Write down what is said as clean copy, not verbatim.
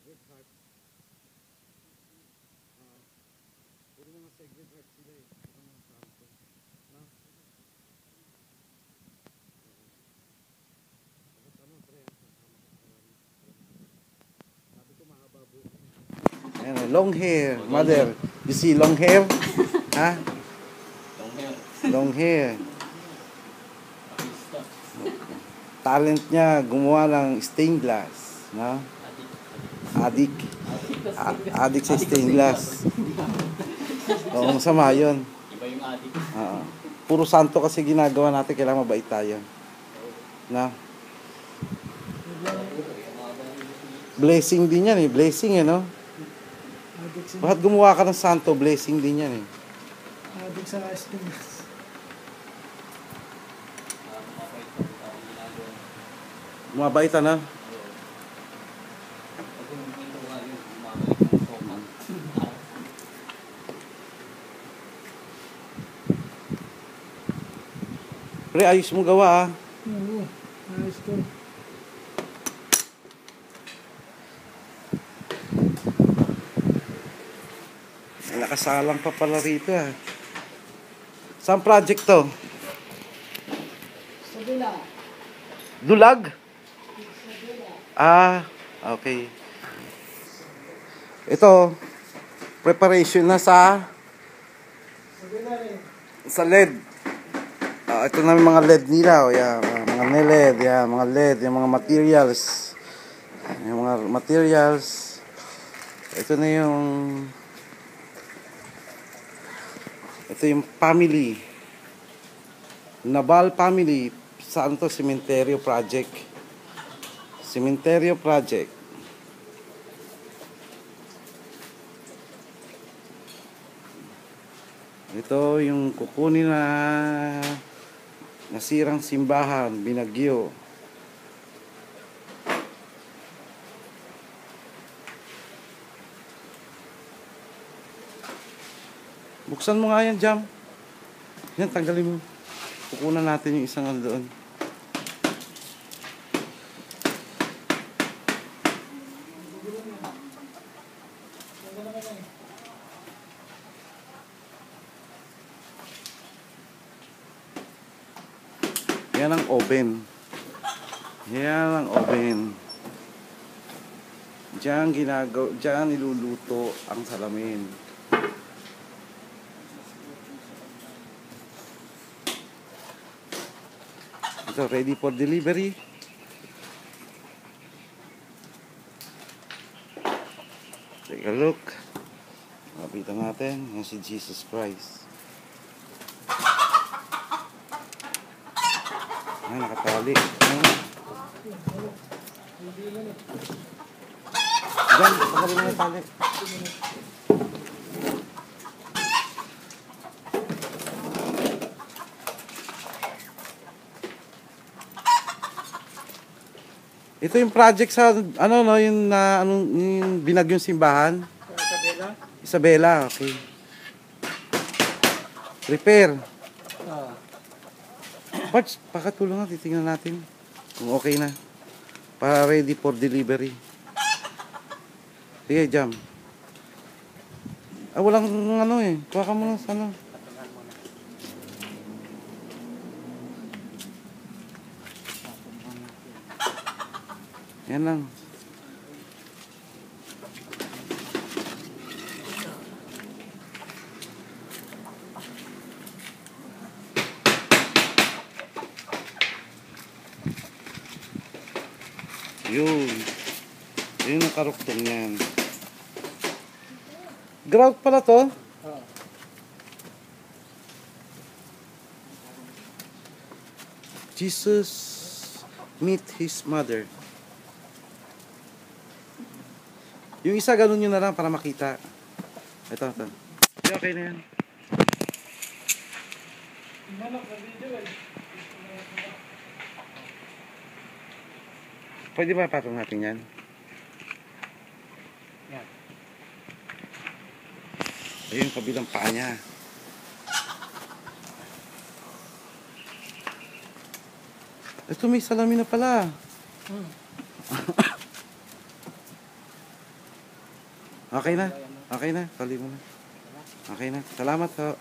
Sacred Heart. Puro mga Sacred Heart sila eh. Puro mga santo. No? Ano, pre, kasama ko sa sabi ko mahaba buhok. Ayan, long hair, mother. You see long hair? Ha? Long hair. Long hair. Talent niya gumawa ng stained glass, no? Adik. Adik sa stained glass. Oo, masama yun. Iba yung adik. Puro santo kasi ginagawa natin, kailangan mabait tayo. No? Blessing din yan eh, blessing eh, no? Bakit gumawa ka ng santo, blessing din yan eh. Adik sa stained glass. Mabait na. Pre, ayos mo gawa ah. Oo, ayos ko. Nakasalang pa pala rito ah. Saan project to? Sa bila. Dulag? Ah, okay. Ito, preparation na sa LED. Ito na yung mga LED nila, o yan, mga LED, yan, mga LED, yung mga materials. Yung mga materials. Ito na yung family. Nabal family. Saan to? Cementerio project. Cementerio project. Ito yung kukunin na nasirang simbahan, binagyo. Buksan mo nga yan, Jam. Yan, tanggalin mo. Kukunan natin yung isang ano doon. Yan ang oven. Yan ang oven. Diyan niluluto ang salamin. Ito, ready for delivery. Take a look. Makita natin. Yan si Jesus Christ. Ay, nakatali. Diyan, pakalin mo yung tali. Ito yung project sa ano no, yung yung binagyong simbahan. Isabela? Isabela, okay. Repair. Parts, pakatulong na, titingnan natin kung okay na. Para ready for delivery. Sige, Jam. Walang ano eh. Kuha ka muna sa ano. Yan lang. Yun. Yun ang karuktong yan. Grout pala to. Jesus meet his mother. Yung isa ganun yun na lang para makita. Ito. Okay na yan. Pwede ba patong natin yan? Yan. Ayun, kabilang paa niya. Ito may salamin na pala. Okay na. Okay na. Tali mo na. Okay na. Salamat ho.